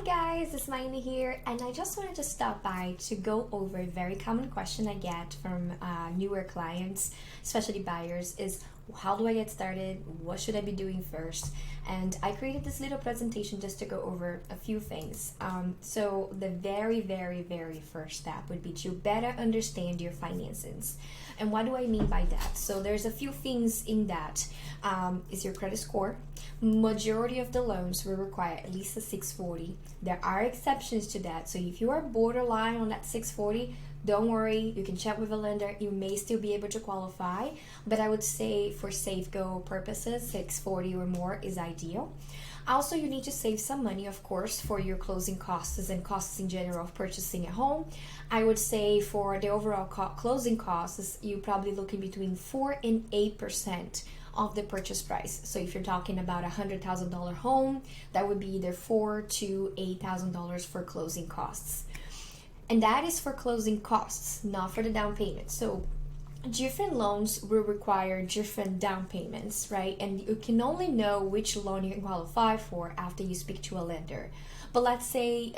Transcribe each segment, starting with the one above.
Hi guys, it's Maini here, and I just wanted to stop by to go over a very common question I get from newer clients, especially buyers, is how do I get started? What should I be doing first? And I created this little presentation just to go over a few things. So the very first step would be to better understand your finances. And what do I mean by that? So there's a few things in that. Is your credit score. Majority of the loans will require at least a 640. There are exceptions to that. So if you are borderline on that 640, don't worry, you can chat with a lender. You may still be able to qualify, but I would say for safe go purposes, 640 or more is ideal. Also, you need to save some money, of course, for your closing costs and costs in general of purchasing a home. I would say for the overall closing costs, you're probably looking between 4 and 8% of the purchase price. So if you're talking about $100,000 home, that would be either $4,000 to $8,000 for closing costs. And that is for closing costs, not for the down payment. So different loans will require different down payments, right? And you can only know which loan you can qualify for after you speak to a lender. But let's say,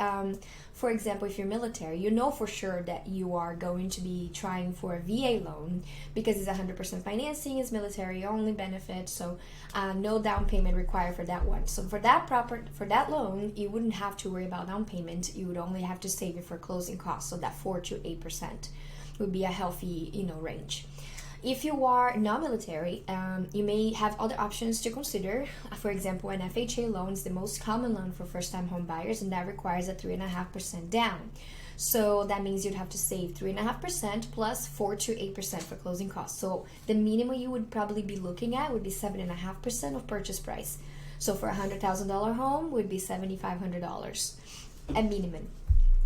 for example, if you're military, you know for sure that you are going to be trying for a VA loan because it's 100% financing, it's military only benefit, so no down payment required for that one. So for that loan, you wouldn't have to worry about down payment. You would only have to save it for closing costs, so that 4 to 8% would be a healthy, range. If you are non-military, you may have other options to consider. For example, an FHA loan is the most common loan for first-time home buyers, and that requires a 3.5% down. So that means you'd have to save 3.5% plus 4 to 8% for closing costs. So the minimum you would probably be looking at would be 7.5% of purchase price. So for a $100,000 home would be $7,500 at minimum.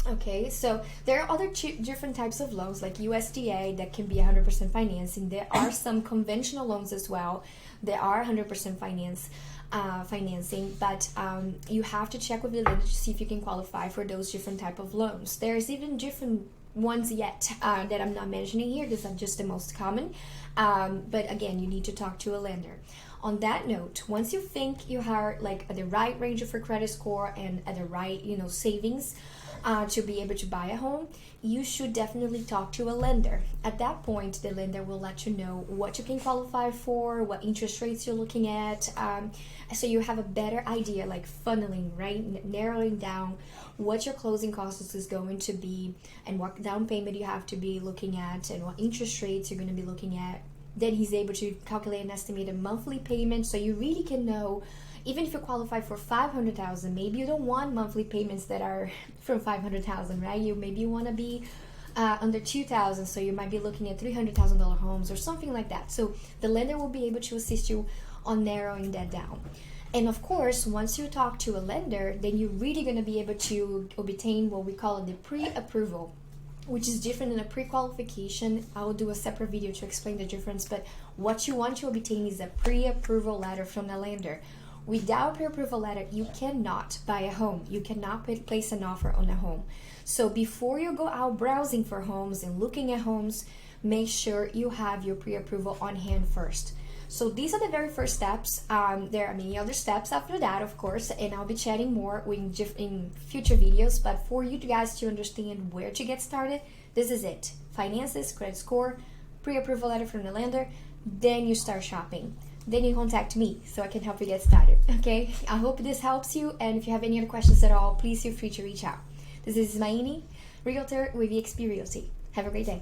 Okay, so there are other different types of loans like USDA that can be 100% financing. There are some conventional loans as well. There are 100% financing, but you have to check with the lender to see if you can qualify for those different type of loans. There's even different ones yet that I'm not mentioning here. These are just the most common. But again, you need to talk to a lender. On that note, once you think you are like at the right range of your credit score and at the right, savings to be able to buy a home, you should definitely talk to a lender. At that point, the lender will let you know what you can qualify for, what interest rates you're looking at, so you have a better idea, like funneling, right? Narrowing down what your closing costs is going to be and what down payment you have to be looking at and what interest rates you're going to be looking at. Then he's able to calculate an estimated monthly payment, so you really can know. Even if you qualify for $500,000, maybe you don't want monthly payments that are from $500,000, right? Maybe you want to be under $2,000, so you might be looking at $300,000 homes or something like that. So the lender will be able to assist you on narrowing that down. And of course, once you talk to a lender, then you're really going to be able to obtain what we call the pre-approval, which is different than a pre-qualification. I will do a separate video to explain the difference, but what you want to obtain is a pre-approval letter from the lender. Without pre-approval letter, you cannot buy a home. You cannot place an offer on a home. So before you go out browsing for homes and looking at homes, make sure you have your pre-approval on hand first. So these are the very first steps. There are many other steps after that, of course, and I'll be chatting more in future videos. But for you guys to understand where to get started, this is it. Finances, credit score, pre-approval letter from the lender, then you start shopping. Then you contact me so I can help you get started, okay? I hope this helps you, and if you have any other questions at all, please feel free to reach out. This is Maini, Realtor with eXp Realty. Have a great day.